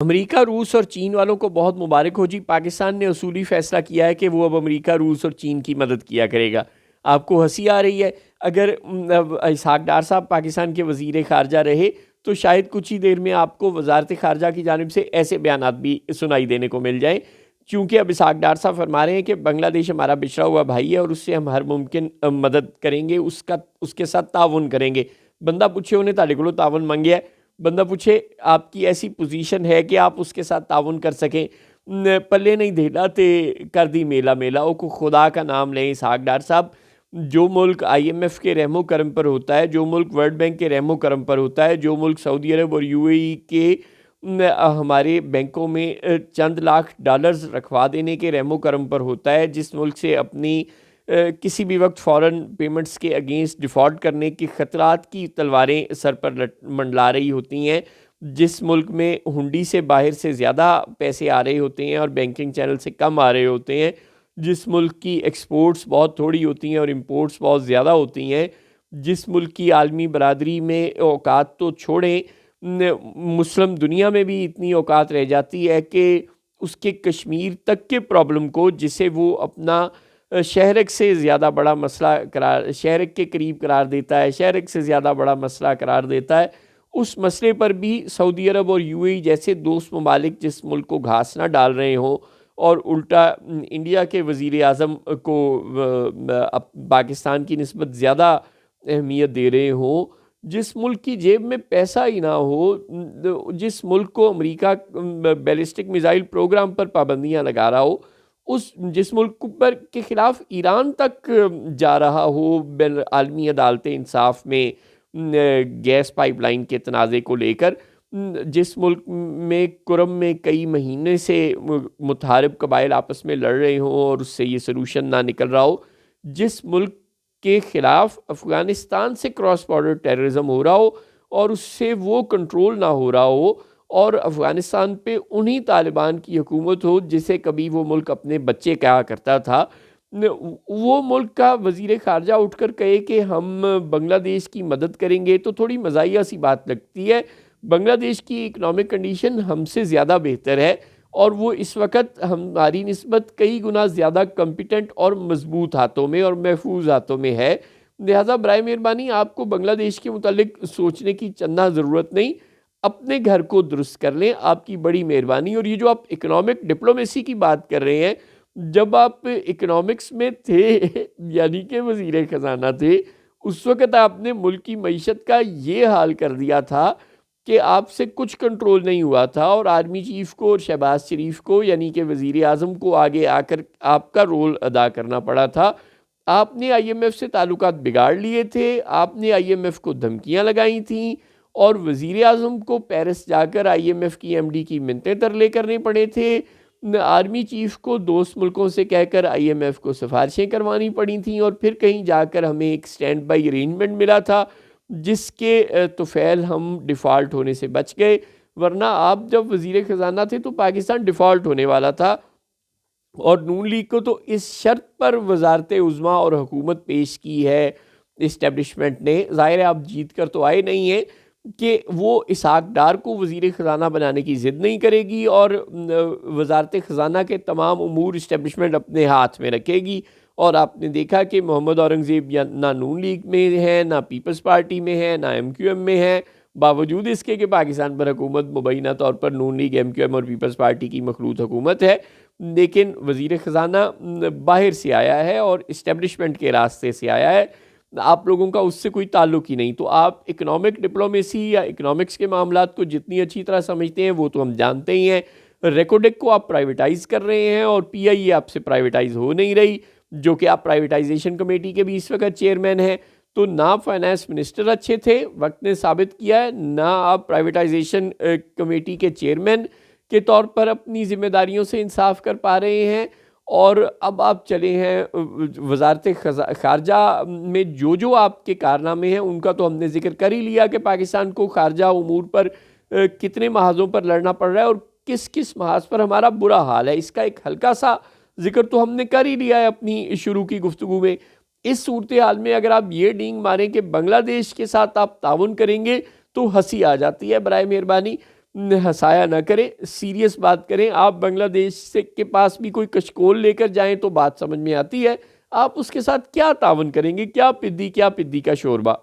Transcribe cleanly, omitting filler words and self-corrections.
امریکہ، روس اور چین والوں کو بہت مبارک ہو جی، پاکستان نے اصولی فیصلہ کیا ہے کہ وہ اب امریکہ، روس اور چین کی مدد کیا کرے گا۔ آپ کو ہنسی آ رہی ہے؟ اگر اسحاق ڈار صاحب پاکستان کے وزیر خارجہ رہے تو شاید کچھ ہی دیر میں آپ کو وزارت خارجہ کی جانب سے ایسے بیانات بھی سنائی دینے کو مل جائیں، چونکہ اب اسحاق ڈار صاحب فرما رہے ہیں کہ بنگلہ دیش ہمارا بچھڑا ہوا بھائی ہے اور اس سے ہم ہر ممکن مدد کریں گے، اس کے ساتھ تعاون کریں گے۔ بندہ پوچھے انہیں تاڑے کو تعاون مانگیا ہے، بندہ پوچھے آپ کی ایسی پوزیشن ہے کہ آپ اس کے ساتھ تعاون کر سکیں؟ پلے نہیں دھیلا تے کر دی میلا میلا، او کو خدا کا نام لیں اسحاق ڈار صاحب۔ جو ملک آئی ایم ایف کے رحم و کرم پر ہوتا ہے، جو ملک ورلڈ بینک کے رحم و کرم پر ہوتا ہے، جو ملک سعودی عرب اور یو اے ای کے ہمارے بینکوں میں چند لاکھ ڈالرز رکھوا دینے کے رحم و کرم پر ہوتا ہے، جس ملک سے اپنی کسی بھی وقت فورن پیمنٹس کے اگینسٹ ڈیفالٹ کرنے کے خطرات کی تلواریں سر پر منڈلا رہی ہوتی ہیں، جس ملک میں ہنڈی سے باہر سے زیادہ پیسے آ رہے ہوتے ہیں اور بینکنگ چینل سے کم آ رہے ہوتے ہیں، جس ملک کی ایکسپورٹس بہت تھوڑی ہوتی ہیں اور امپورٹس بہت زیادہ ہوتی ہیں، جس ملک کی عالمی برادری میں اوقات تو چھوڑیں، مسلم دنیا میں بھی اتنی اوقات رہ جاتی ہے کہ اس کے کشمیر تک کے پرابلم کو، جسے وہ اپنا شہرک سے زیادہ بڑا مسئلہ شہرک کے قریب قرار دیتا ہے، شہرک سے زیادہ بڑا مسئلہ قرار دیتا ہے، اس مسئلے پر بھی سعودی عرب اور یو اے ای جیسے دوست ممالک جس ملک کو گھاس نہ ڈال رہے ہوں اور الٹا انڈیا کے وزیر اعظم کو پاکستان کی نسبت زیادہ اہمیت دے رہے ہوں، جس ملک کی جیب میں پیسہ ہی نہ ہو، جس ملک کو امریکہ بیلسٹک میزائل پروگرام پر پابندیاں لگا رہا ہو، جس ملک پر کے خلاف ایران تک جا رہا ہو بین عالمی عدالت انصاف میں گیس پائپ لائن کے تنازع کو لے کر، جس ملک میں کرم میں کئی مہینے سے متحارب قبائل آپس میں لڑ رہے ہوں اور اس سے یہ سلوشن نہ نکل رہا ہو، جس ملک کے خلاف افغانستان سے کراس بارڈر ٹیررزم ہو رہا ہو اور اس سے وہ کنٹرول نہ ہو رہا ہو اور افغانستان پہ انہی طالبان کی حکومت ہو جسے کبھی وہ ملک اپنے بچے کہا کرتا تھا، وہ ملک کا وزیر خارجہ اٹھ کر کہے کہ ہم بنگلہ دیش کی مدد کریں گے تو تھوڑی مزاحیہ سی بات لگتی ہے۔ بنگلہ دیش کی اکنامک کنڈیشن ہم سے زیادہ بہتر ہے اور وہ اس وقت ہماری نسبت کئی گنا زیادہ کمپیٹنٹ اور مضبوط ہاتھوں میں اور محفوظ ہاتھوں میں ہے، لہذا برائے مہربانی آپ کو بنگلہ دیش کے متعلق سوچنے کی چندہ ضرورت نہیں، اپنے گھر کو درست کر لیں، آپ کی بڑی مہربانی۔ اور یہ جو آپ اکنامک ڈپلومیسی کی بات کر رہے ہیں، جب آپ اکنامکس میں تھے یعنی کہ وزیر خزانہ تھے، اس وقت آپ نے ملک کی معیشت کا یہ حال کر دیا تھا کہ آپ سے کچھ کنٹرول نہیں ہوا تھا اور آرمی چیف کو اور شہباز شریف کو یعنی کہ وزیر اعظم کو آگے آ کر آپ کا رول ادا کرنا پڑا تھا۔ آپ نے آئی ایم ایف سے تعلقات بگاڑ لیے تھے، آپ نے آئی ایم ایف کو دھمکیاں لگائی تھیں اور وزیر اعظم کو پیرس جا کر آئی ایم ایف کی ایم ڈی کی منتیں ترلے کرنے پڑے تھے، آرمی چیف کو دوست ملکوں سے کہہ کر آئی ایم ایف کو سفارشیں کروانی پڑی تھیں اور پھر کہیں جا کر ہمیں ایک سٹینڈ بائی ارینجمنٹ ملا تھا جس کے توفیل ہم ڈیفالٹ ہونے سے بچ گئے، ورنہ آپ جب وزیر خزانہ تھے تو پاکستان ڈیفالٹ ہونے والا تھا اور نون لیگ کو تو اس شرط پر وزارت عظمیٰ اور حکومت پیش کی ہے اسٹیبلشمنٹ نے، ظاہر ہے آپ جیت کر تو آئے نہیں ہیں، کہ وہ اسحاق ڈار کو وزیر خزانہ بنانے کی ضد نہیں کرے گی اور وزارت خزانہ کے تمام امور اسٹیبلشمنٹ اپنے ہاتھ میں رکھے گی، اور آپ نے دیکھا کہ محمد اورنگزیب نہ نون لیگ میں ہے، نہ پیپلز پارٹی میں ہے، نہ ایم کیو ایم میں ہے، باوجود اس کے کہ پاکستان پر حکومت مبینہ طور پر نون لیگ، ایم کیو ایم اور پیپلز پارٹی کی مخلوط حکومت ہے، لیکن وزیر خزانہ باہر سے آیا ہے اور اسٹیبلشمنٹ کے راستے سے آیا ہے، آپ لوگوں کا اس سے کوئی تعلق ہی نہیں۔ تو آپ اکنامک ڈپلومیسی یا اکنامکس کے معاملات کو جتنی اچھی طرح سمجھتے ہیں وہ تو ہم جانتے ہی ہیں، ریکوڈک کو آپ پرائیویٹائز کر رہے ہیں اور پی آئی اے آپ سے پرائیویٹائز ہو نہیں رہی، جو کہ آپ پرائیویٹائزیشن کمیٹی کے بھی اس وقت چیئرمین ہیں، تو نہ فائنانس منسٹر اچھے تھے، وقت نے ثابت کیا ہے، نہ آپ پرائیویٹائزیشن کمیٹی کے چیئرمین کے طور پر اپنی ذمہ داریوں سے انصاف کر پا رہے ہیں، اور اب آپ چلے ہیں وزارت خارجہ میں جو آپ کے کارنامے ہیں ان کا تو ہم نے ذکر کر ہی لیا کہ پاکستان کو خارجہ امور پر کتنے محاذوں پر لڑنا پڑ رہا ہے اور کس کس محاذ پر ہمارا برا حال ہے، اس کا ایک ہلکا سا ذکر تو ہم نے کر ہی لیا ہے اپنی شروع کی گفتگو میں۔ اس صورتحال میں اگر آپ یہ ڈینگ ماریں کہ بنگلہ دیش کے ساتھ آپ تعاون کریں گے تو ہنسی آ جاتی ہے، برائے مہربانی ہنسایا نہ کریں، سیریس بات کریں. آپ بنگلہ دیش سے کے پاس بھی کوئی کشکول لے کر جائیں تو بات سمجھ میں آتی ہے. آپ اس کے ساتھ کیا تعاون کریں گے؟ کیا پدی کا شوربہ.